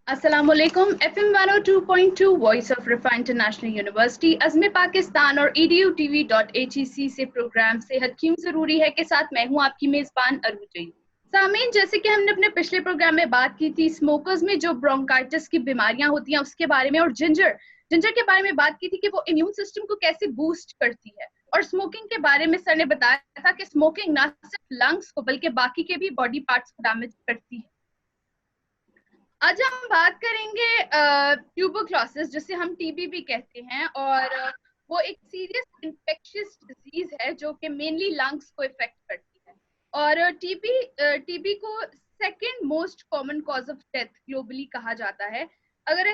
अस्सलामुअलैकुम। FM 102.2 voice of Riphah International University अज़्म पाकिस्तान और edutv.ac से प्रोग्राम सेहत क्यों जरूरी है के साथ मैं हूं आपकी मेजबान अरूजई। सामीन, जैसे कि हमने अपने पिछले प्रोग्राम में बात की थी स्मोकर्स में जो ब्रोंकाइटिस की बीमारियां होती हैं उसके बारे में, और जिंजर जिंजर के बारे में बात की थी कि वो इम्यून सिस्टम को कैसे बूस्ट करती है। और स्मोकिंग के बारे में सर ने बताया था कि स्मोकिंग ना सिर्फ लंग्स को बल्कि बाकी के भी बॉडी पार्ट्स को डैमेज करती है। आज हम बात करेंगे ट्यूबरक्लोसिस, जिसे हम टीबी भी कहते हैं, और वो एक सीरियस इन्फेक्शियस डिजीज है जो कि मेनली लंग्स को इफेक्ट करती है। और टीबी को second most common cause of death globally कहा जाता है। अगर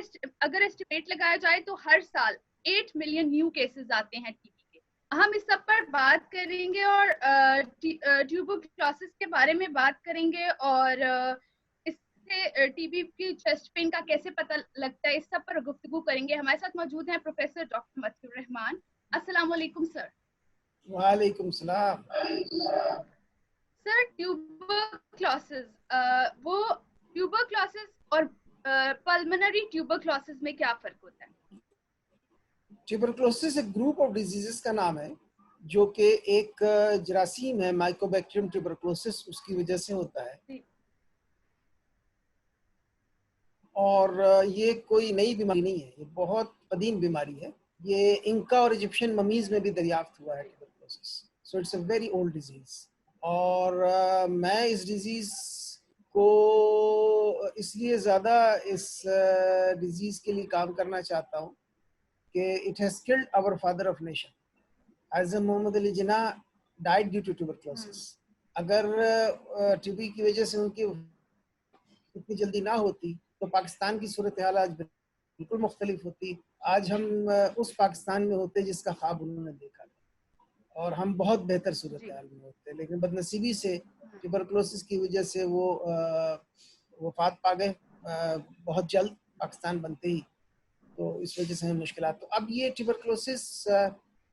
एस्टिमेट लगाया जाए तो हर साल 8 मिलियन न्यू केसेस आते हैं टीबी के। हम इस सब पर बात करेंगे और ट्यूबरक्लोसिस के बारे में बात करेंगे, और टीबी की चेस्ट पेन का कैसे पता लगता है, इस सब पर गुफ्तगू करेंगे। हमारे साथ मौजूद हैं प्रोफेसर डॉक्टर मतियुर रहमान। अस्सलाम वालेकुम सर। वालेकुम सलाम। सर, ट्यूबरक्लोसिस वो ट्यूबरक्लोसिस और पल्मोनरी ट्यूबरक्लोसिस में क्या फर्क होता है? ट्यूबरक्लोसिस एक ग्रुप ऑफ डिजीजेस का नाम है जो कि एक जरासीम है, माइकोबैक्टीरियम ट्यूबरक्लोसिस, उसकी वजह से होता है। और ये कोई नई बीमारी नहीं है, ये बहुत कदीम बीमारी है। ये इंका और इजिप्शियन ममीज में भी दरियाफ्त हुआ है tuberculosis. So it's a very old disease. और मैं इस डिजीज को इसलिए ज़्यादा इस डिजीज के लिए काम करना चाहता हूँ कि it has killed our father of nation. Azam Mohammad Ali Jinnah died due to tuberculosis. अगर टीबी की वजह से उनकी इतनी जल्दी ना होती तो पाकिस्तान की सूरत हाल आज बिल्कुल मुख्तलिफ होती। आज हम उस पाकिस्तान में होते जिसका ख्वाब उन्होंने देखा था, और हम बहुत बेहतर सूरत हाल में होते। लेकिन बदनसीबी से ट्यूबरक्लोसिस की वजह से वो वफात पा गए बहुत जल्द पाकिस्तान बनते ही। तो इस वजह से हमें मुश्किल। तो अब ये ट्यूबरक्लोसिस,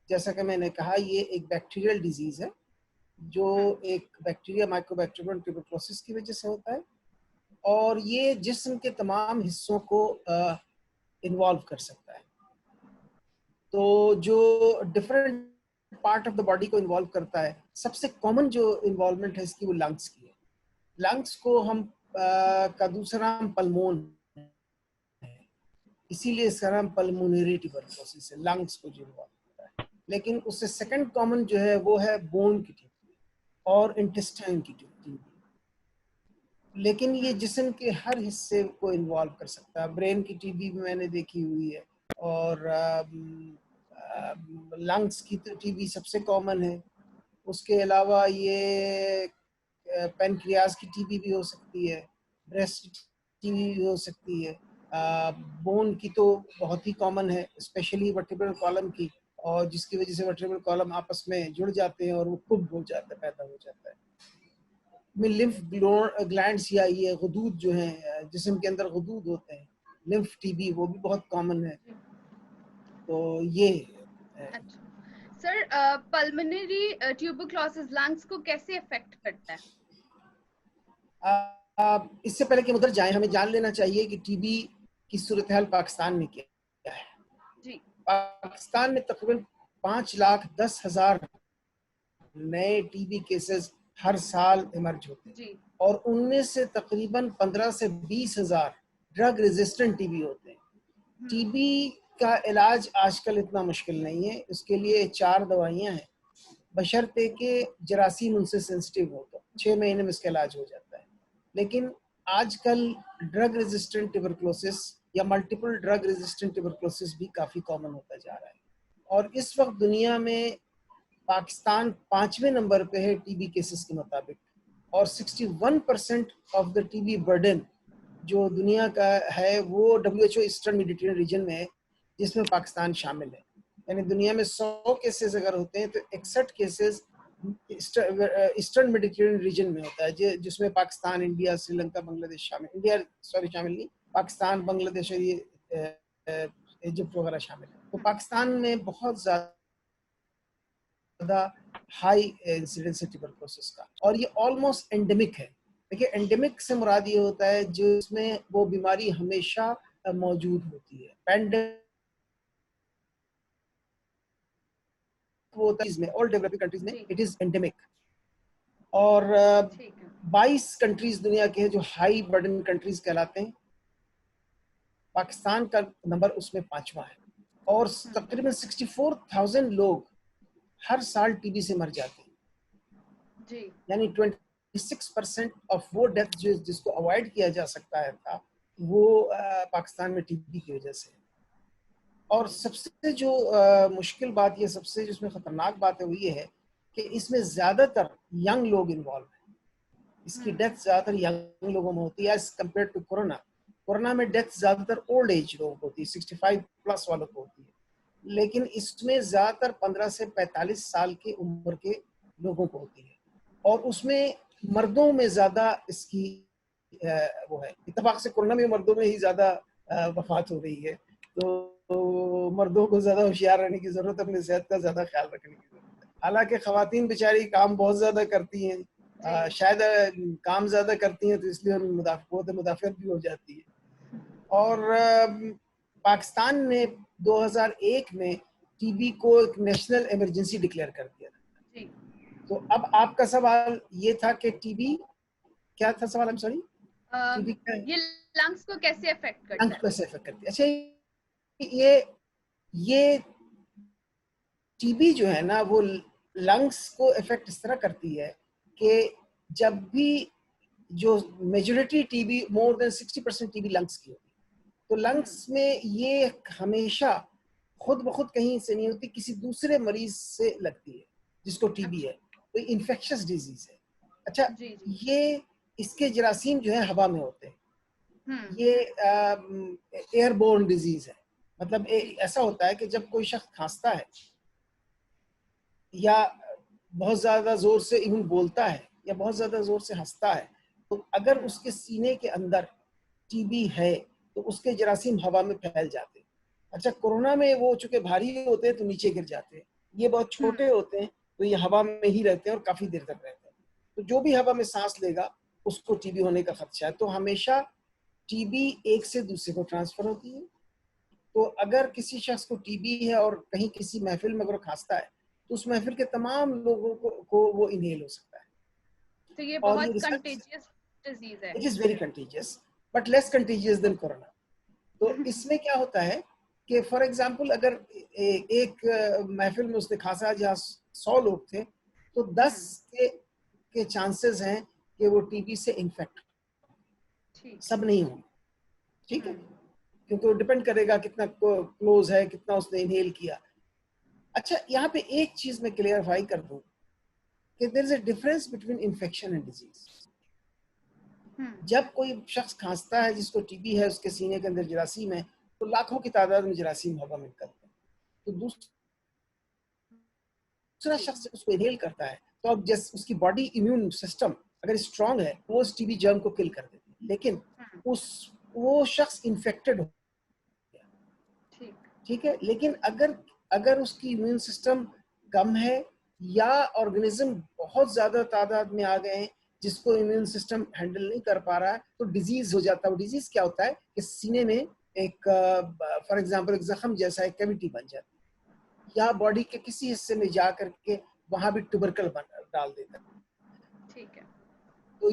जैसा कि मैंने कहा, ये एक बैक्टीरियल डिजीज़ है जो एक बैक्टीरिया माइकोबैक्टीरियम ट्यूबरक्लोसिस की वजह से होता है, और ये जिस्म के तमाम हिस्सों को इन्वॉल्व कर सकता है। तो जो different part of the body को इन्वॉल्व करता है, सबसे कॉमन जो इन्वॉल्वमेंट है इसकी वो लंग्स की है। लंग्स को हम का दूसरा नाम पल्मोन है, इसीलिए इसका नाम पल्मोनरी ट्यूबरक्लोसिस है, लंग्स को जो इन्वॉल्व करता है। लेकिन उससे सेकंड कॉमन जो है वो है बोन की टीबी और इंटेस्टाइन की टीबी। लेकिन ये जिस्म के हर हिस्से को इन्वॉल्व कर सकता है। ब्रेन की टीबी भी मैंने देखी हुई है, और लंग्स की तो टीबी सबसे कॉमन है। उसके अलावा ये पेनक्रियाज की टीबी भी हो सकती है, ब्रेस्ट टीबी भी हो सकती है। बोन की तो बहुत ही कॉमन है, स्पेशली वर्टिब्रल कॉलम की, और जिसकी वजह से वर्टिब्रल कॉलम आपस में जुड़ जाते हैं और वो कुब हो जाता है, पैदा हो जाता है। में लिम्फ ग्लैंड्स या ये गुदूद जो हैं, जिस्म के अंदर गुदूद होते हैं, लिम्फ टीबी, वो भी बहुत कॉमन है। तो ये अच्छा सर, पल्मोनरी ट्यूबरक्लोसिस लंग्स को कैसे अफेक्ट करता है? इससे पहले कि उधर जाएं, हमें जान लेना चाहिए कि टीबी की सूरत हाल पाकिस्तान में क्या है। जी। पाकिस्तान में तकरीबन 5,10,000 नए टीबी केसेस हर साल इमर्ज होते हैं, और उनमें से तकरीबन 15 से 20,000 ड्रग रेजिस्टेंट टीबी होते हैं। टीबी का इलाज आजकल इतना मुश्किल नहीं है, उसके लिए 4 दवाइयां हैं, बशर्ते कि जरासीम उनसे सेंसिटिव हो तो 6 महीने में इसका इलाज हो जाता है। लेकिन आजकल ड्रग रेजिस्टेंट ट्यूबरक्लोसिस या मल्टीपल ड्रग रेजिस्टेंट ट्यूबरक्लोसिस भी काफ़ी कॉमन होता जा रहा है, और इस वक्त दुनिया में पाकिस्तान 5वें नंबर पे है टीबी केसेस के मुताबिक, और 61% ऑफ द टीबी बर्डन जो दुनिया का है वो WHO ईस्टर्न मेडिटेरियन रीजन में है, जिसमें पाकिस्तान शामिल है। यानी दुनिया में 100 केसेस अगर होते हैं तो 61 केसेस ईस्टर्न मेडिटेरियन रीजन में होता है, जिसमें पाकिस्तान, इंडिया, श्रीलंका, बांग्लादेश शामिल, शामिल नहीं, पाकिस्तान, बांग्लादेश और ये इजिप्ट वगैरह शामिल है। तो पाकिस्तान में बहुत ज़्यादा हाई इंसिडेंस है ट्यूबरक्लोसिस का, और ये ऑलमोस्ट एंडेमिक है। देखिए एंडेमिक से मुराद ये होता है जिसमें वो बीमारी हमेशा मौजूद होती है। पैंडेमिक वो होता है इसमें ऑल डेवलपिंग कंट्रीज में इट इज एंडेमिक। और 22 कंट्रीज दुनिया के हैं जो हाई बर्डन कंट्रीज कहलाते हैं। पाकिस्तान का नंबर उसमें 5वां है और तकरीबन 64,000 लोग हर साल टीबी से मर जाते हैं जी। यानी 26% ऑफ वो डेथ जिसको अवॉइड किया जा सकता है था वो पाकिस्तान में टीबी की वजह से। और सबसे जो मुश्किल बात, ये सबसे जिसमें खतरनाक बात है वो ये है कि इसमें ज्यादातर यंग लोग इन्वॉल्व हैं। इसकी डेथ ज्यादातर यंग लोगों में होती है as compare to corona. Corona में डेथ ज्यादातर ओल्ड एज लोगों को होती है, 65 प्लस वालों को होती है, लेकिन इसमें ज्यादातर 15 से 45 साल की उम्र के लोगों को होती है और उसमें मर्दों में ज्यादा इसकी वो है। इत्तेफाक से कोरोना में मर्दों में ही ज्यादा वफात हो रही है, तो मर्दों को ज्यादा होशियार रहने की जरूरत है, अपनी सेहत का ज्यादा ख्याल रखने की जरूरत है। हालांकि खवातीन बेचारी काम बहुत ज्यादा करती हैं, शायद काम ज्यादा करती हैं तो इसलिए उनकी मुदाफियत भी हो जाती है। और पाकिस्तान ने 2001 में टीबी को एक नेशनल इमरजेंसी डिक्लेयर कर दिया था। तो अब आपका सवाल ये था कि टीबी क्या था सवाल? I'm sorry, टीबी क्या है? ये लंग्स को कैसे अफेक्ट करता है? लंग्स को कैसे अफेक्ट करती है? अच्छा, ये टीबी जो है ना वो लंग्स को इफेक्ट इस तरह करती है कि जब भी जो majority TB more than 60% TB lungs की होती है, तो लंग्स में ये हमेशा खुद ब खुद कहीं से नहीं होती, किसी दूसरे मरीज से लगती है जिसको टीबी है, तो इन्फेक्शियस डिजीज है। अच्छा ये इसके जरासीम जो है हवा में होते हैं, ये एयरबोर्न डिजीज है। मतलब ऐसा होता है कि जब कोई शख्स खांसता है या बहुत ज्यादा जोर से इवन बोलता है या बहुत ज्यादा जोर से हंसता है, तो अगर उसके सीने के अंदर टीबी है तो उसके जरासीम हवा में फैल जाते हैं। अच्छा, कोरोना में वो चूंकि भारी होते हैं तो नीचे गिर जाते हैं, ये बहुत छोटे होते हैं तो ये हवा में ही रहते हैं और काफी देर तक रहते हैं। तो जो भी हवा में सांस लेगा उसको टीबी होने का खदशा है। तो हमेशा टीबी एक से दूसरे को ट्रांसफर होती है। तो अगर किसी शख्स को टीबी है और कहीं किसी महफिल में अगर खांसता है तो उस महफिल के तमाम लोगों को वो इनहेल हो सकता है। तो ये बहुत कंटेजियस डिजीज है। It is very contagious but less contagious than corona. तो इसमें क्या होता है कि फॉर एग्जांपल अगर एक महफिल में उसने खांसा जहाँ 100 लोग थे तो 10 के चांसेस हैं कि वो टीबी से इन्फेक्ट, सब नहीं होंगे। ठीक है, क्योंकि वो डिपेंड करेगा कितना क्लोज है, कितना उसने इनहेल किया। अच्छा, यहाँ पे एक चीज मैं क्लियरफाई कर दूं कि there is a difference between infection and disease. जब कोई शख्स खांसता है जिसको टीबी है, उसके सीने के अंदर जरासीम है, तो लाखों की तादाद में जरासीम हवा में निकलते हैं। तो दूसरा शख्स उसको इनहेल करता है तो अब जैसे उसकी बॉडी इम्यून सिस्टम अगर स्ट्रांग है वो उस टीबी जर्म को किल कर देती है, लेकिन वो शख्स इन्फेक्टेड हो गया। ठीक है, लेकिन अगर उसकी इम्यून सिस्टम कम है या ऑर्गेनिज्म बहुत ज्यादा तादाद में आ गए हैं जिसको इम्यून सिस्टम हैंडल नहीं कर पा रहा है, तो डिजीज हो जाता है। वो डिजीज क्या होता है कि सीने में एक फॉर एग्जांपल एक जख्म जैसा एक कैविटी बन जाती है या बॉडी के किसी हिस्से में जा करके वहां भी ट्यूबरकल डाल देता है। ठीक है, तो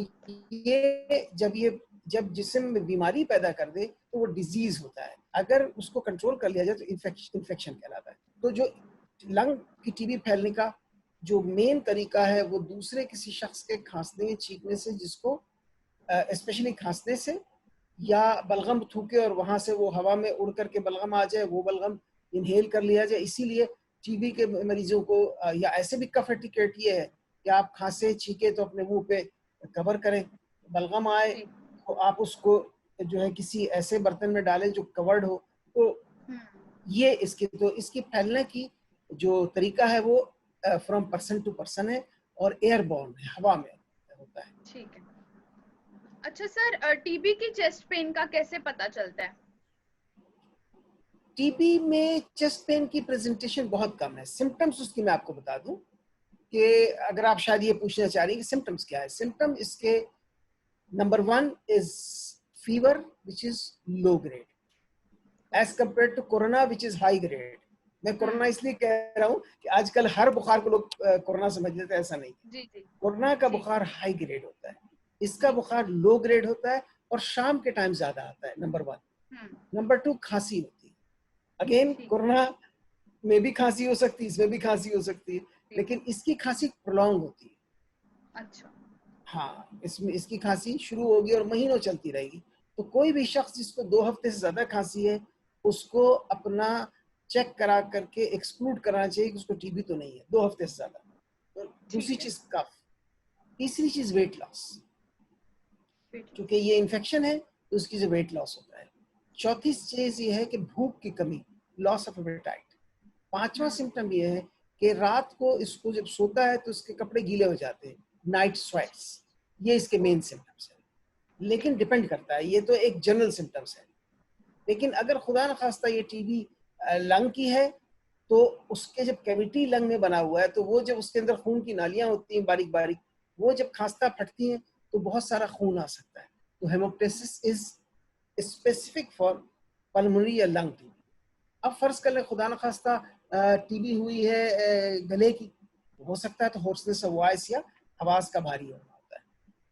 जब जिस्म में बीमारी पैदा कर दे तो वो डिजीज होता है। अगर उसको कंट्रोल कर लिया जाए तो इन्फेक्शन कहलाता है। तो जो लंग की टीबी फैलने का जो मेन तरीका है वो दूसरे किसी शख्स के खांसने छींकने से, जिसको स्पेशली खांसने से या बलगम थूके और वहां से वो हवा में उड़ करके बलगम आ जाए, वो बलगम इनहेल कर लिया जाए। इसीलिए टीबी के मरीजों को या ऐसे भी कफ एटिकेट ये है कि आप खांसे छींके तो अपने मुंह पे कवर करें, बलगम आए तो आप उसको जो है किसी ऐसे बर्तन में डालें जो कवर्ड हो। तो ये इसकी फैलने की जो तरीका है वो फ्रॉम पर्सन टू पर्सन है और एयरबॉर्न है, हवा में होता है। ठीक है। अच्छा सर, टीबी की चेस्ट पेन का कैसे पता चलता है? टीबी में चेस्ट पेन की प्रेजेंटेशन बहुत कम है। सिम्टम्स उसकी मैं आपको बता दूं कि अगर आप शायद ये पूछना चाह रही हैं कि सिम्टम्स क्या है। सिम्टम इसके Number one is fever, which is low grade, as compared to corona, which is high grade. मैं कोरोना इसलिए कह रहा हूँ कि आजकल हर बुखार को लोग कोरोना समझ लेते हैं, ऐसा नहीं। कोरोना का बुखार हाई ग्रेड होता है, इसका बुखार लो ग्रेड होता है और शाम के टाइम ज्यादा आता है, नंबर वन। नंबर टू, खांसी होती है। अगेन कोरोना में भी खांसी हो सकती है, इसमें भी खांसी हो सकती है, लेकिन इसकी खांसी प्रोलॉन्ग होती है। अच्छा। हाँ, इसकी खांसी शुरू होगी और महीनों चलती रहेगी। तो कोई भी शख्स जिसको 2 हफ्ते से ज्यादा खांसी है, उसको अपना चेक करा करके एक्सक्लूड कराना चाहिए कि उसको टीबी तो नहीं है 2 हफ्ते से ज्यादा। तो दूसरी चीज कफ, तीसरी चीज वेट लॉस, क्योंकि ये इन्फेक्शन है तो उसकी जो वेट लॉस होता है। चौथी चीज ये है कि भूख की कमी, लॉस ऑफ एपेटाइट। पांचवा सिम्टम ये है कि रात को इसको जब सोता है तो इसके कपड़े गीले हो जाते हैं, नाइट स्वेट्स। ये इसके मेन सिम्टम्स है, लेकिन डिपेंड करता है, ये तो एक जनरल सिम्टम्स है। लेकिन अगर खुदा न खास्ता ये टीबी लंग की है, तो उसके जब कैविटी लंग में बना हुआ है, तो वो जब उसके अंदर खून की नालियां होती हैं बारीक बारीक, वो जब खांसता फटती हैं तो बहुत सारा खून आ सकता है। तो haemoptysis is specific for pulmonary या लंग टीबी। अब फर्ज कर लें खुदा न खास्ता टीबी हुई है गले की, हो सकता है तो होर्सनेस ऑफ वॉइस या आवाज का भारी होना होता है।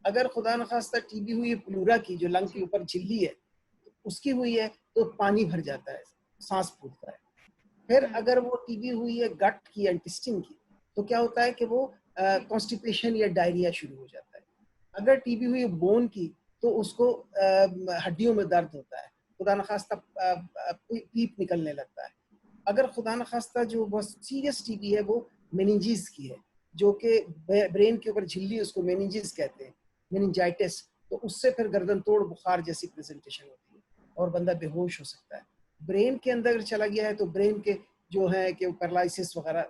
अगर खुदा न खास्ता टीबी हुई है प्लूरा की, जो लंग के ऊपर झिल्ली है, उसकी हुई है तो पानी भर जाता है, सांस फूलता है। फिर अगर वो टीबी हुई है गट की, इंटेस्टाइन की, तो क्या होता है कि वो कॉन्स्टिपेशन या डायरिया शुरू हो जाता है। अगर टीबी हुई है बोन की, तो उसको हड्डियों में दर्द होता है, खुदा न खास्ता पीप निकलने लगता है। अगर खुदा न खास्ता जो बहुत सीरियस टीबी है वो मेनिंजिस की है, जो कि ब्रेन के ऊपर झिल्ली, उसको मेनिंजिस कहते हैं, मेनिंजाइटिस, तो उससे फिर गर्दन तोड़ बुखार जैसी प्रेजेंटेशन होती है और बंदा बेहोश हो सकता है। ब्रेन के अंदर चला गया है तो ब्रेन के जो है कि पैरालिसिस वगैरह।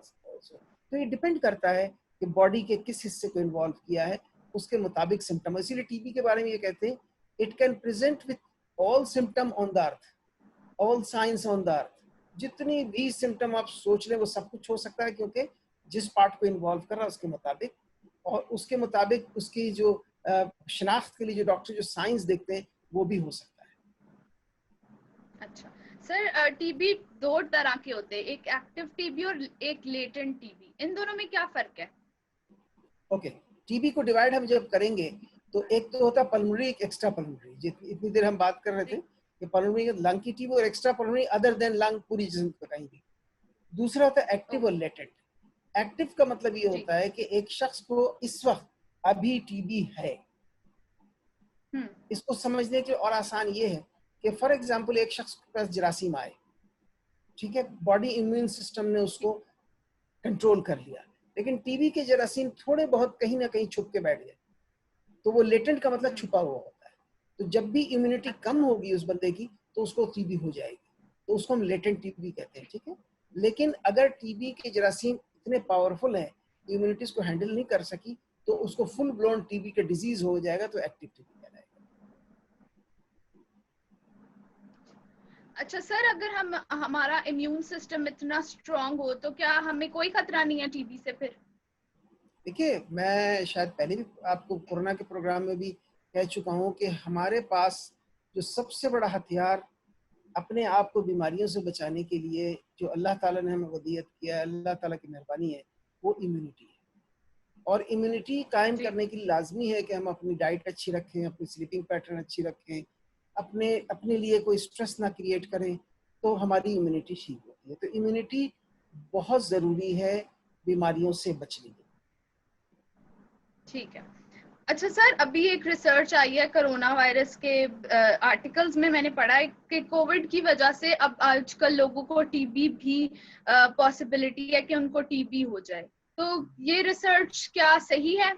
तो ये डिपेंड करता है कि बॉडी के किस हिस्से को इन्वॉल्व किया है, उसके मुताबिक सिम्टम। इसीलिए टीबी के बारे में ये कहते हैं, it can present with all symptom on the earth, all science on the earth. जितनी भी सिम्टम आप सोच लें वो सब कुछ हो सकता है, क्योंकि जिस पार्ट को इन्वॉल्व कर रहा है उसके मुताबिक, और उसके मुताबिक उसकी जो शनाख्त के लिए जो डॉक्टर जो साइंस देखते हैं वो भी हो सकता है। अच्छा सर, टीबी 2 तरह के होते हैं, एक एक्टिव टीबी और एक लेटेंट टीबी, इन दोनों में क्या फर्क है? ओके, टीबी को डिवाइड हम जब करेंगे तो एक तो होता है पल्मोनरी, एक एक्स्ट्रा पल्मोनरी। इतनी देर हम बात कर रहे थे कि पल्मोनरी लंग की टीबी और extra pulmonary other than lung, पूरी जिस्म पे कहीं भी। दूसरा होता है एक्टिव और लेटेंट। एक्टिव का मतलब ये होता है कि एक शख्स को इस वक्त अभी टीबी है। इसको समझने के और आसान ये है कि फॉर एग्जांपल एक शख्स के पास जरासीम आए, ठीक है, बॉडी इम्यून सिस्टम ने उसको कंट्रोल कर लिया, लेकिन टीबी के जरासीम थोड़े बहुत कहीं ना कहीं छुप के बैठ गए, तो वो लेटेंट का मतलब छुपा हुआ होता है। तो जब भी इम्यूनिटी कम होगी उस बंदे की तो उसको टीबी हो जाएगी, तो उसको हम लेटेंट टीबी कहते हैं, ठीक है। लेकिन अगर टीबी के जरासीम इतने पावरफुल हैं, इम्यूनिटी को हैंडल नहीं कर सकी, तो उसको फुल ब्लोन टीबी का डिजीज हो जाएगा, तो एक्टिव टीबी कहलाएगा। अच्छा सर, अगर हमारा इम्यून सिस्टम इतना स्ट्रांग हो तो क्या हमें कोई खतरा नहीं है टीबी से फिर? देखिए, मैं शायद पहले भी आपको कोरोना के प्रोग्राम में भी कह चुका हूँ कि हमारे पास जो सबसे बड़ा हथियार अपने आप को बीमारियों से बचाने के लिए जो अल्लाह ताला ने हमें वदीयत किया है, अल्लाह ताला की मेहरबानी है, वो इम्यूनिटी है। और इम्यूनिटी कायम करने के लिए लाजमी है कि हम अपनी डाइट अच्छी रखें, अपनी स्लीपिंग पैटर्न अच्छी रखें, अपने लिए कोई स्ट्रेस ना क्रिएट करें, तो हमारी इम्यूनिटी ठीक होती है। तो इम्यूनिटी बहुत ज़रूरी है बीमारियों से बचने के लिए। ठीक है। अच्छा सर, अभी एक रिसर्च आई है कोरोना वायरस के आर्टिकल्स में मैंने पढ़ा है कि कोविड की वजह से अब आजकल लोगों को टीबी भी पॉसिबिलिटी है कि उनको टीबी हो जाए, तो ये रिसर्च क्या सही है?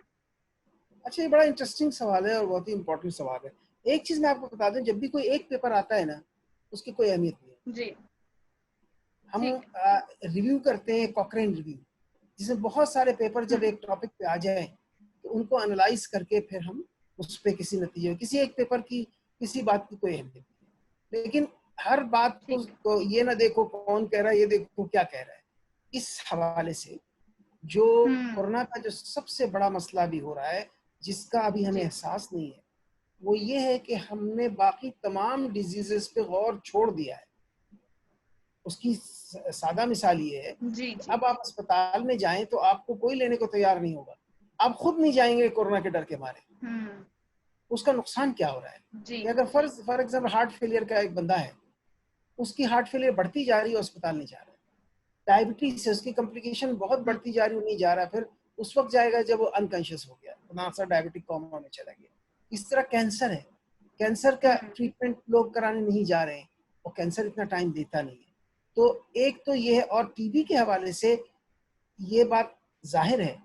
अच्छा, ये बड़ा इंटरेस्टिंग सवाल है और बहुत ही इंपॉर्टेंट सवाल है। एक चीज मैं आपको बता दूं, जब भी कोई एक पेपर आता है ना, उसकी कोई अहमियत नहीं है। जी। हम रिव्यू करते हैं, कॉकरेन रिव्यू, जिसमें बहुत सारे पेपर जब एक टॉपिक पे आ जाए तो उनको एनालाइज करके फिर हम उस पर किसी नतीजे, किसी एक पेपर की किसी बात की कोई अहमियत नहीं। लेकिन हर बात को ये ना देखो कौन कह रहा है, ये देखो क्या कह रहा है। इस हवाले से जो कोरोना का जो सबसे बड़ा मसला भी हो रहा है, जिसका अभी हमें एहसास नहीं है, वो ये है कि हमने बाकी तमाम डिजीजेस पे गौर छोड़ दिया है। उसकी सादा मिसाल ये है जी कि जी। अब आप अस्पताल में जाएं तो आपको कोई लेने को तैयार नहीं होगा। आप खुद नहीं जाएंगे कोरोना के डर के मारे। हम्म। उसका नुकसान क्या हो रहा है जी कि अगर फॉर एग्जाम्पल हार्ट फेलियर का एक बंदा है, उसकी हार्ट फेलियर बढ़ती जा रही है, अस्पताल नहीं जा रहा है। डायबिटीज से उसकी कॉम्प्लिकेशन बहुत हम्म बढ़ती जा रही है, नहीं जा रहा, फिर उस वक्त जाएगा जब वो अनकॉन्शियस हो गया, तो सा डायबिटिक कोमा में चला गया। इस तरह कैंसर है, कैंसर का हम्म ट्रीटमेंट लोग कराने नहीं जा रहे हैं और कैंसर इतना टाइम देता नहीं है। तो एक तो ये है, और टीबी के हवाले से ये बात जाहिर है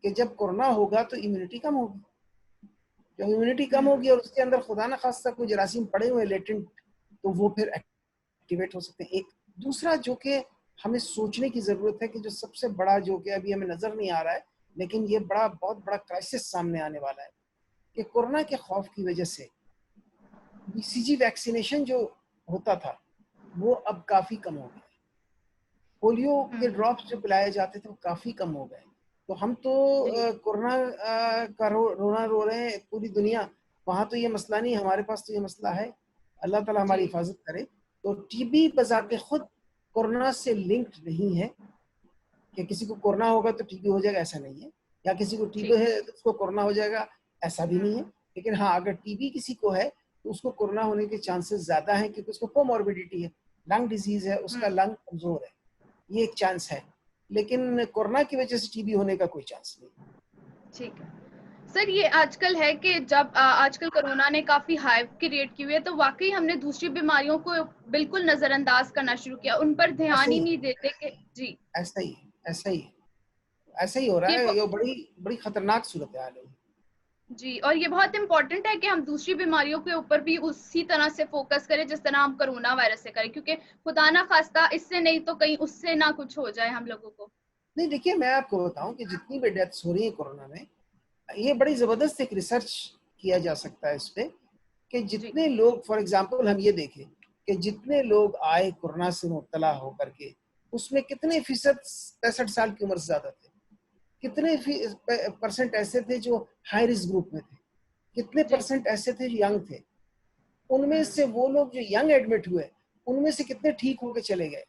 कि जब कोरोना होगा तो इम्यूनिटी कम होगी। जब इम्यूनिटी कम हम्म। होगी और उसके अंदर खुदा न खास्ता कोई जरासीम पड़े हुए लेटेंट, तो वो फिर एक्टिवेट हो सकते हैं। एक दूसरा जो कि हमें सोचने की जरूरत है कि जो सबसे बड़ा, जो कि अभी हमें नजर नहीं आ रहा है, लेकिन ये बहुत बड़ा क्राइसिस सामने आने वाला है कि कोरोना के खौफ की वजह से बीसीजी वैक्सीनेशन जो होता था वो अब काफी कम हो गया। पोलियो के हम्म। ड्रॉप्स जो पिलाए जाते थे वो काफी कम हो गए। तो हम तो जी कोरोना का रोना रो रहे हैं पूरी दुनिया। वहां तो ये मसला नहीं, हमारे पास तो ये मसला है। अल्लाह ताला जी। हमारी हिफाजत करे। तो टीबी बजाते आमीन। खुद कोरोना से लिंक्ड नहीं है कि किसी को कोरोना होगा तो टीबी हो जाएगा, ऐसा नहीं है। या किसी को टीबी ठीक है। है तो उसको कोरोना हो जाएगा, ऐसा भी नहीं है। हम्म लेकिन हाँ, अगर टीबी किसी को है तो उसको कोरोना होने के चांसेस ज्यादा हैं, क्योंकि उसको कोमॉर्बिडिटी है, लंग डिजीज है, उसका हम्म। लंग कमजोर है, ये एक चांस है। लेकिन कोरोना की वजह से टीबी होने का कोई चांस नहीं। ठीक है सर, ये आजकल है कि जब आजकल कोरोना ने काफी हाइप क्रिएट की हुई है, तो वाकई हमने दूसरी बीमारियों को बिल्कुल नजरअंदाज करना शुरू किया, उन पर ऐसा ध्यान ही ही है, नहीं देते कि जी ऐसा ही है, ऐसा ही है, ऐसा ही हो रहा कि है। ये बड़ी बड़ी खतरनाक सूरत हाल है। जी, और ये बहुत इंपॉर्टेंट है कि हम दूसरी बीमारियों के ऊपर भी उसी तरह से फोकस करें जिस तरह हम कोरोना वायरस से करें, क्योंकि खुदा ना खास्ता इससे नहीं तो कहीं उससे ना कुछ हो जाए हम लोगों को। नहीं, देखिए मैं आपको बताऊं कि जितनी भी डेथ्स हो रही है कोरोना में, ये बड़ी जबरदस्त एक रिसर्च किया जा सकता है इस पे कि जी। जितने लोग, फॉर एग्जांपल हम ये देखें कि जितने लोग आए कोरोना से मुब्तला होकर के, उसमें कितने फीसद 65 साल की उम्र से ज्यादा थे, कितने परसेंट ऐसे थे जो हाई रिस्क ग्रुप में थे, कितने जी। परसेंट ऐसे थे जो यंग थे। उनमें हम्म से वो लोग जो यंग एडमिट हुए, उनमें से कितने ठीक होके चले गए,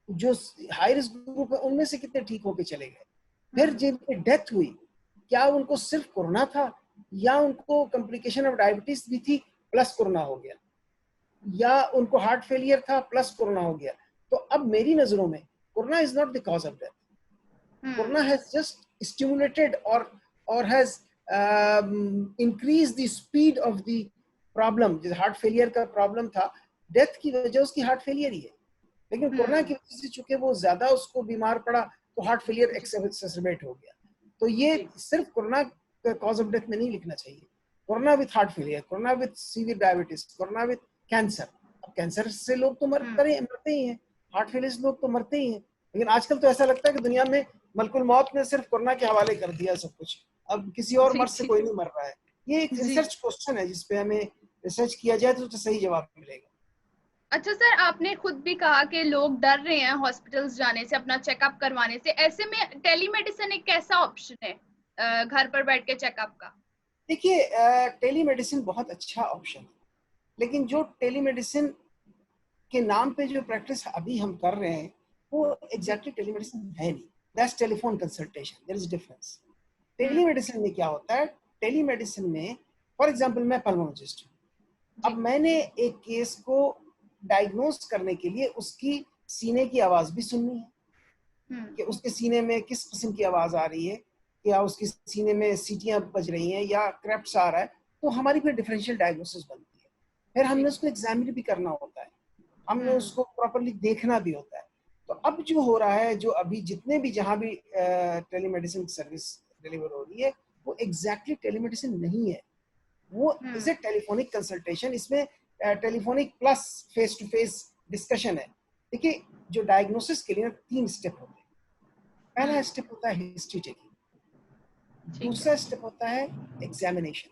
जो हाई रिस्क ग्रुप है उनमें से कितने ठीक होके चले गए। फिर हम्म जिनकी डेथ हुई, क्या उनको सिर्फ कोरोना था या उनको कॉम्प्लिकेशन ऑफ डायबिटीज भी थी प्लस कोरोना हो गया, या उनको हार्ट फेलियर था प्लस कोरोना हो गया। तो अब मेरी नजरों में corona is not the cause of death. Hmm corona has just stimulated और has increase the speed of the problem. जैसे हार्ट फेलियर का प्रॉब्लम था, डेथ की वजह उसकी हार्ट फेलियर ही है, लेकिन कोरोना की हम्म। वजह से चूंकि वो ज्यादा उसको बीमार पड़ा तो हार्ट फेलियर जी एक्सेसरबेट हो गया। तो ये जी। सिर्फ कोरोना का कॉज ऑफ डेथ में नहीं लिखना चाहिए। Corona with heart failure, corona with severe diabetes, corona with cancer. अब कैंसर से लोग तो हम्म मरते ही हैं, हार्ट फेलियर से लोग तो मरते ही हैं। लेकिन आजकल तो ऐसा लगता है कि दुनिया में मलकुल मौत ने सिर्फ कोरोना के हवाले कर दिया सब कुछ, अब किसी और जी मर्ज से जी कोई नहीं मर रहा है। ये एक जी। रिसर्च क्वेश्चन है जिसपे हमें रिसर्च किया जाए तो सही जवाब मिलेगा। अच्छा सर, आपने खुद भी कहा कि लोग डर रहे हैं हॉस्पिटल्स जाने से, अपना चेकअप करवाने से। ऐसे में टेलीमेडिसिन एक कैसा ऑप्शन है घर पर बैठ के चेकअप का? देखिए, टेलीमेडिसिन बहुत अच्छा ऑप्शन है, लेकिन जो टेलीमेडिसिन के नाम पे जो प्रैक्टिस अभी हम कर रहे हैं वो जी एग्जैक्टली टेलीमेडिसिन है नहीं। That's telephone consultation, there is difference. Hmm. Telemedicine में क्या होता है, टेलीमेडिसिन में फॉर एग्जांपल मैं पल्मोलॉजिस्ट हूँ। अब जी। मैंने एक केस को डायग्नोस करने के लिए उसकी सीने की आवाज भी सुननी है हम्म कि उसके सीने में किस किस्म की आवाज आ रही है, या उसके सीने में सीटियां बज रही हैं या क्रैप्स आ रहा है। तो हमारी फिर डिफरेंशियल डायग्नोसिस बनती है। फिर हमने जी। उसको एग्जामिन भी करना होता है, हमने हम्म उसको प्रॉपरली देखना भी होता है। तो अब जो हो रहा है, जो अभी जितने भी जहां भी टेलीमेडिसिन सर्विस डिलीवर हो रही है, वो एग्जैक्टली टेलीमेडिसिन नहीं है, वो is a hmm telephonic consultation. इसमें telephonic plus face to face discussion है। देखिए, जो डायग्नोसिस के लिए ना 3 स्टेप होते हैं। पहला हम्म। स्टेप होता है हिस्ट्री टेकिंग, ठीक है। दूसरा स्टेप होता है एग्जामिनेशन,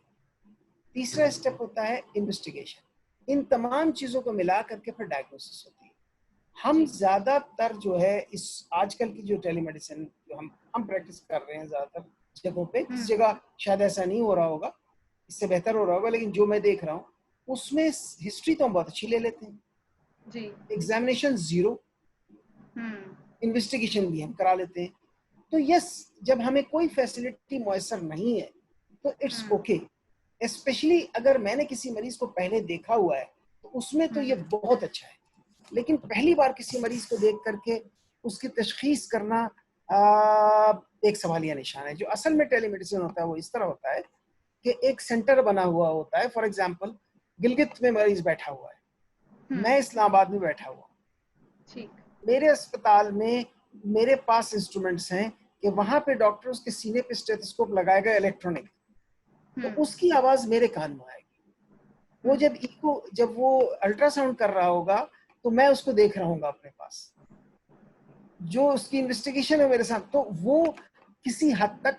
तीसरा स्टेप होता है इन्वेस्टिगेशन। इन तमाम चीजों को मिला करके फिर डायग्नोसिस होती है। हम जी। ज्यादातर जो है इस आजकल की जो टेलीमेडिसिन जो हम प्रैक्टिस कर रहे हैं ज्यादातर जगहों पे, किसी हम्म जगह शायद ऐसा नहीं हो रहा होगा, इससे बेहतर हो रहा होगा, लेकिन जो मैं देख रहा हूँ उसमें हिस्ट्री तो हम बहुत अच्छी ले लेते हैं जी। एग्जामिनेशन 0, इन्वेस्टिगेशन भी हम करा लेते हैं। तो यस, जब हमें कोई फैसिलिटी मुयसर नहीं है तो इट्स ओके। स्पेशली अगर मैंने किसी मरीज को पहले देखा हुआ है तो उसमें तो ये बहुत अच्छा है, लेकिन पहली बार किसी मरीज को देख करके उसकी तशखीस करना एक सवालिया निशान है। जो असल में टेलीमेडिसिन होता है वो इस तरह होता है कि एक सेंटर बना हुआ होता है। फॉर एग्जांपल, गिलगित में मरीज बैठा हुआ है, मैं इस्लामाबाद में बैठा हुआ, ठीक। मेरे अस्पताल में मेरे पास इंस्ट्रूमेंट्स हैं कि वहां पे डॉक्टर उसके सीने पे स्टेथोस्कोप लगाएगा इलेक्ट्रॉनिक, तो उसकी आवाज मेरे कान में आएगी। वो जब वो अल्ट्रासाउंड कर रहा होगा तो मैं उसको देख रहा हूँ अपने पास, जो उसकी इन्वेस्टिगेशन है मेरे साथ, तो वो किसी हद तक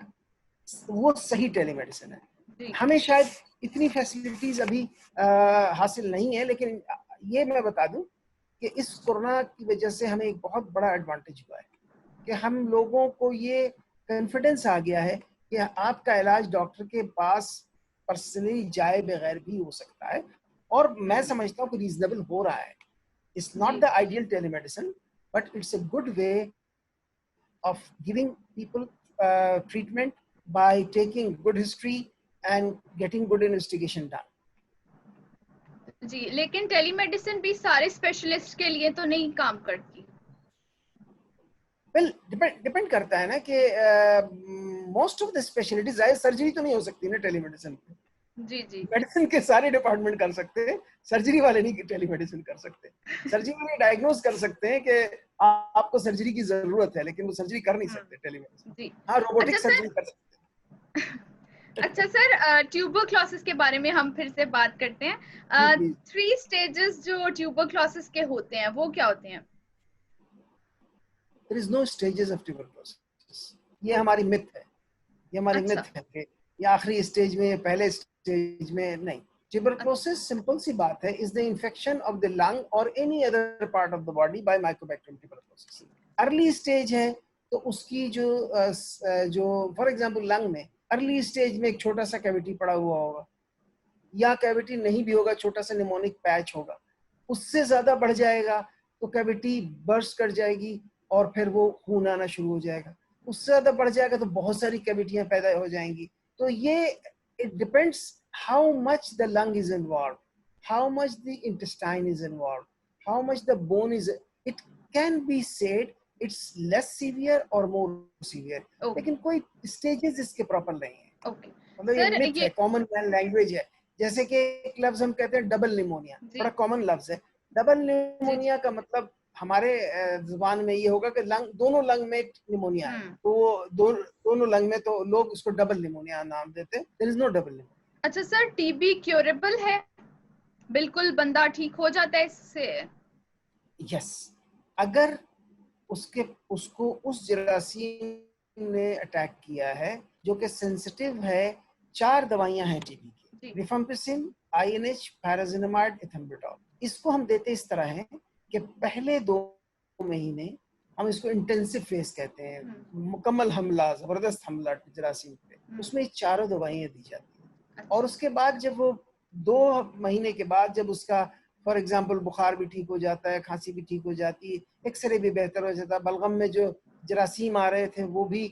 वो सही टेलीमेडिसिन है। हमें शायद इतनी फैसिलिटीज अभी हासिल नहीं है, लेकिन ये मैं बता दूं कि इस कोरोना की वजह से हमें एक बहुत बड़ा एडवांटेज हुआ है कि हम लोगों को ये कॉन्फिडेंस आ गया है कि आपका इलाज डॉक्टर के पास पर्सनली जाए बगैर भी हो सकता है, और मैं समझता हूँ कि रीजनेबल हो रहा है। It's not the ideal telemedicine, but it's a good way of giving people treatment by taking good history and getting good investigation done. जी, लेकिन टेलीमेडिसिन भी सारे स्पेशलिस्ट के लिए तो नहीं काम करती। Well, डिपेंड करता है ना कि मोस्ट ऑफ द स्पेशलिटीज है, सर्जरी तो नहीं हो सकती ना टेलीमेडिसिन पे। जी जी। मेडिसिन के सारे डिपार्टमेंट कर सकते हैं, सर्जरी वाले नहीं टेलीमेडिसिन कर सकते। सर्जरी वाले डायग्नोज कर सकते हैं कि आपको सर्जरी की जरूरत है, लेकिन वो सर्जरी कर नहीं सकते टेलीमेडिसिन। जी। हाँ, रोबोटिक अच्छा सर्जरी कर सकते हैं। अच्छा सर, ट्यूबरक्लोसिस के बारे में हम फिर से बात करते हैं। 3 स्टेजेस जो ट्यूबरक्लोसिस के होते हैं वो क्या होते हैं? There is no stages of tuberculosis. ये हमारी मिथ है, ये हमारी मिथ है कि ये आखिरी स्टेज में, पहले स्टेज में नहीं। ट्यूबरक्लोसिस सिंपल सी बात है, is the infection of the lung और any other part of the body by mycobacterium tuberculosis. Early stage है तो उसकी जो फॉर एग्जांपल लंग में अर्ली स्टेज में एक छोटा सा कैविटी पड़ा हुआ होगा, या कैविटी नहीं भी होगा, छोटा सा निमोनिक पैच होगा। उससे ज्यादा बढ़ जाएगा तो कैविटी बर्स्ट कर जाएगी और फिर वो खून आना शुरू हो जाएगा। उससे ज्यादा बढ़ जाएगा तो बहुत सारी कैविटियां पैदा हो जाएंगी। तो ये it depends how much the lung is involve, how much the intestine is involve, how much the bone is, it can be said it's less severe और मोर सीवियर, लेकिन कोई स्टेजेस इसके प्रॉपर नहीं है। मतलब ये मिथ है, कॉमन लैंग्वेज है। जैसे कि एक लफ्ज हम कहते हैं डबल निमोनिया, बड़ा कॉमन लफ्ज है। डबल निमोनिया का मतलब हमारे जुबान में ये होगा कि लंग, दोनों लंग में निमोनिया है, तो दोनों लंग में, तो लोग उसको डबल निमोनिया नाम देते हैं। There is no double pneumonia. अच्छा सर, टीबी क्योरेबल है? बिल्कुल बंदा ठीक हो जाता है इससे? यस, अगर उसको उस जरासीम ने अटैक किया है जो कि सेंसिटिव है। 4 दवाइयां हैं टीबी की, रिफाम्पिसिन, आईएनएच, पायराजिनामाइड, इथेम्बुटॉल। इसको हम देते इस तरह हैं कि पहले 2 महीने हम इसको इंटेंसिव फेज कहते हैं, मुकम्मल हमला, जबरदस्त हमला जरासीम पे, उसमें 4 दवाइयां दी जाती हैं। और उसके बाद जब वो 2 महीने के बाद जब उसका फॉर एग्जाम्पल बुखार भी ठीक हो जाता है, खांसी भी ठीक हो जाती है, एक्सरे भी बेहतर हो जाता है, बलगम में जो जरासीम आ रहे थे वो भी,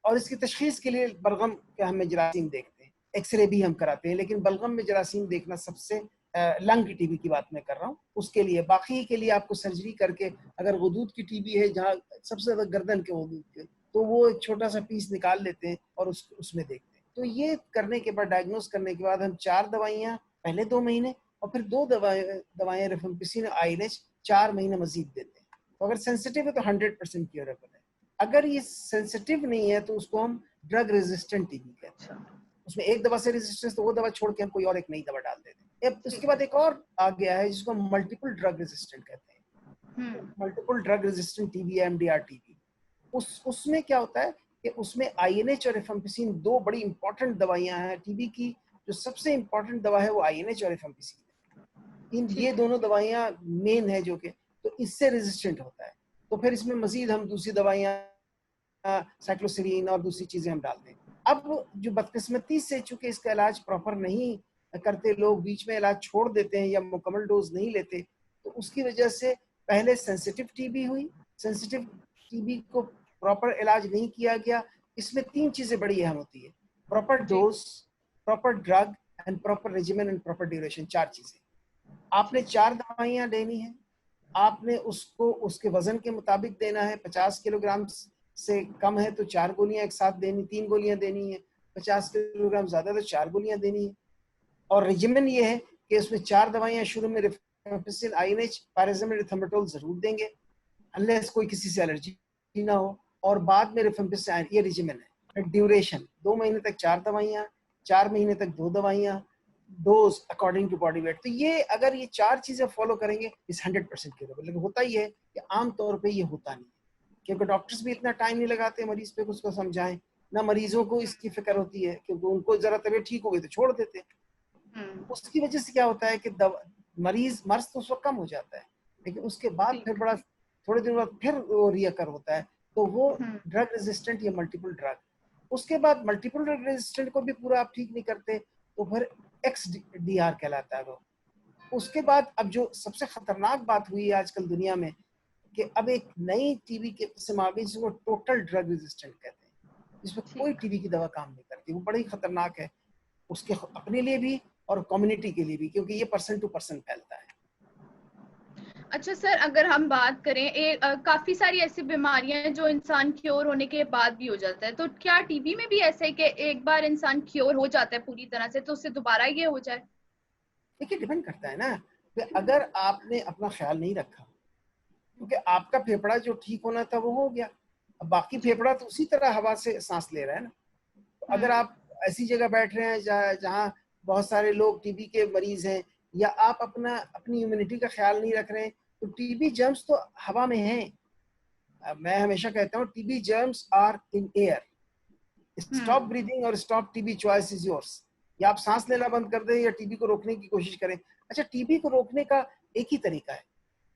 और इसकी तशखीस के लिए बलगम के हमें जरासीम देखते हैं, एक्सरे भी हम कराते हैं, लेकिन बलगम में जरासीम देखना सबसे, लंग की टीबी की बात मैं कर रहा हूँ उसके लिए। बाकी के लिए आपको सर्जरी करके, अगर गदूद की टीबी है जहाँ सबसे ज्यादा गर्दन के गदूद के, तो वो एक छोटा सा पीस निकाल लेते हैं और उसमें देखते हैं। तो ये करने के बाद, डायग्नोस करने के बाद, हम 4 दवाइयाँ पहले 2 महीने और फिर 2 दवाइयाँ रिफाम्पिसिन, आईएनएच 4 महीने मजीद देते हैं। तो अगर सेंसिटिव है तो 100% क्योरेबल है। अगर ये सेंसिटिव नहीं है तो उसको हम ड्रग रेजिस्टेंट टीबी कहते हैं। उसमें एक दवा से रेजिस्टेंस, तो वो दवा छोड़ के हम कोई और एक नई दवा डाल देते हैं। अब उसके बाद एक और आ गया है जिसको मल्टीपल ड्रग रेजिस्टेंट कहते हैं। Multiple drug resistant TB, MDR TB. उसमें क्या होता है कि उसमें आईएनएच और रिफाम्पिसिन 2 बड़ी इंपॉर्टेंट दवाइयां हैं टीबी की। जो सबसे इंपॉर्टेंट दवा है वो आईएनएच और रिफाम्पिसिन। ये दोनों दवाइयां मेन है जो कि, तो इससे रेजिस्टेंट होता है। तो फिर इसमें मजीद हम दूसरी दवाइयां, साइक्लोसिरीन और दूसरी चीजें हम डालते हैं। अब जो बदकिस्मती से चूंकि इसका इलाज प्रॉपर नहीं करते लोग, बीच में इलाज छोड़ देते हैं या मुकम्मल डोज नहीं लेते, तो उसकी वजह से पहले सेंसिटिव टीबी हुई। सेंसिटिव टीबी को प्रॉपर इलाज नहीं किया गया। इसमें 3 चीजें बड़ी अहम होती है: proper dose, proper drug and proper regimen and proper duration. 4 चीजें। आपने 4 दवाइयां देनी है। आपने उसको उसके वजन के मुताबिक देना है। 50 किलोग्राम से कम है तो 4 गोलियां एक साथ देनी, 3 गोलियां देनी है। 50 किलोग्राम ज्यादा तो 4 गोलियां देनी है। और रेजिमेन ये है कि उसमें 4 दवाइयां शुरू में रिफेम्पिसिन, आईएनएच, पायराजेमाइड, एथम्बेटोल जरूर देंगे अनलेस कोई किसी से एलर्जी ना हो, और बाद में रिफेम्पिसिन। ये रेजिमेन है। ड्यूरेशन 2 महीने तक 4 दवाइयां, 4 महीने तक 2 दवाइयां, dose according to body weight. तो ये अगर ये 4 चीजें फॉलो करेंगे इस 100% क्योरेबल। लेकिन होता ही है कि आमतौर पर ये होता नहीं, क्योंकि डॉक्टर्स भी इतना टाइम नहीं लगाते मरीज पे उसको समझाएं, ना मरीजों को इसकी फिक्र होती है, क्योंकि उनको जरा तबीयत ठीक हो गई तो छोड़ देते हैं। उसकी वजह से क्या होता है कि मरीज मर्ज तो उस वक्त कम हो जाता है, लेकिन उसके बाद फिर बड़ा थोड़े दिन बाद फिर वो रियकर होता है, तो वो ड्रग रेजिस्टेंट या मल्टीपल ड्रग। उसके बाद मल्टीपल ड्रग रेजिस्टेंट को भी पूरा आप ठीक नहीं करते तो फिर XDR कहलाता है वो। उसके बाद अब जो सबसे खतरनाक बात हुई है आजकल दुनिया में कि अब एक नई टीबी के किस्म आ गई जिसको टोटल ड्रग रेजिस्टेंट कहते हैं, जिसमें कोई टीबी की दवा काम नहीं करती। वो बड़ी खतरनाक है उसके अपने लिए भी और कम्युनिटी के लिए भी, क्योंकि ये पर्सन टू पर्सन फैलता है। अच्छा सर, अगर हम बात करें काफी सारी ऐसी बीमारियां हैं जो इंसान क्योर होने के बाद भी हो जाता है, तो क्या टीबी में भी ऐसा है कि एक बार इंसान क्योर हो जाता है पूरी तरह से तो उससे दोबारा ये हो जाए? देखिए डिपेंड करता है ना कि अगर आपने अपना ख्याल नहीं रखा, क्योंकि आपका फेफड़ा जो ठीक होना था वो हो गया, अब बाकी फेफड़ा तो उसी तरह हवा से सांस ले रहा है ना। तो अगर आप ऐसी जगह बैठ रहे हैं जहाँ बहुत सारे लोग टीबी के मरीज हैं, या आप अपनी इम्यूनिटी का ख्याल नहीं रख रहे हैं, तो टीबी जर्म्स तो हवा में हैं। मैं हमेशा कहता हूँ TB germs are in air. Stop breathing और stop TB, choice is yours. या आप सांस लेना बंद कर दें या टीबी को रोकने की कोशिश करें। अच्छा, टीबी को रोकने का एक ही तरीका है,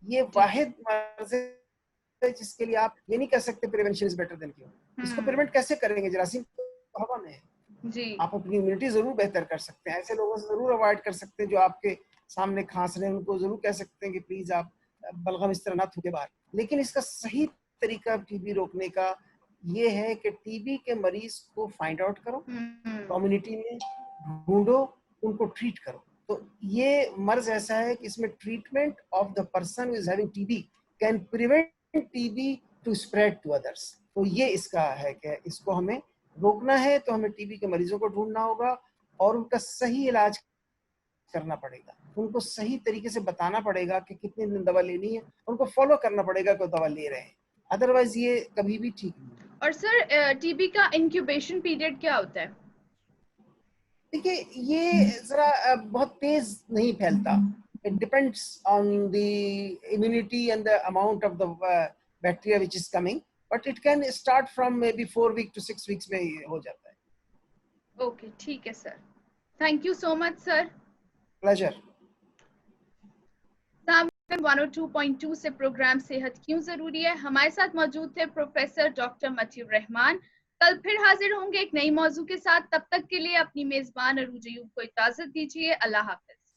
ये वाहिद मर्ज है जिसके लिए आप ये नहीं कह सकते prevention is better than cure. इसको प्रिवेंट कैसे करेंगे? जरासीम तो हवा में है जी। आप अपनी इम्यूनिटी जरूर बेहतर कर सकते हैं। ऐसे लोगों से जरूर अवॉइड कर सकते हैं जो आपके सामने खांस रहे हैं, उनको जरूर कह सकते हैं कि प्लीज आप बलगम इस तरह ना थूके बाहर। लेकिन इसका सही तरीका टीबी रोकने का ये है कि टीबी के मरीज को फाइंड आउट करो, कम्युनिटी में ढूंढो, उनको ट्रीट करो। तो ये मर्ज ऐसा है कि इसमें treatment of the person who is having TB can prevent TB to spread to others. तो ये इसका है कि इसको हमें रोकना है तो हमें टीबी के मरीजों को ढूंढना होगा और उनका सही इलाज करना पड़ेगा। उनको सही तरीके से बताना पड़ेगा कि कितने दिन दवा लेनी है, उनको फॉलो करना पड़ेगा कि दवा ले रहे हैं, अदरवाइज ये कभी भी ठीक नहीं। और सर टीबी का इंक्यूबेशन पीरियड क्या होता है? देखिए ये जरा बहुत तेज नहीं फैलता। It depends on the immunity and the amount of the bacteria which is coming, but it can start from may be 4 week to 6 weeks में हो जाता है। ओके, ठीक है sir, thank you so much sir. Pleasure. 102.2 से programme सेहत क्यों जरूरी है, हमारे साथ मौजूद थे प्रोफेसर डॉक्टर मतीउर रहमान। कल फिर हाजिर होंगे एक नई मौजू के साथ, तब तक के लिए अपनी मेजबान अरूज अयूब को इजाजत दीजिए। अल्लाह हाफिज।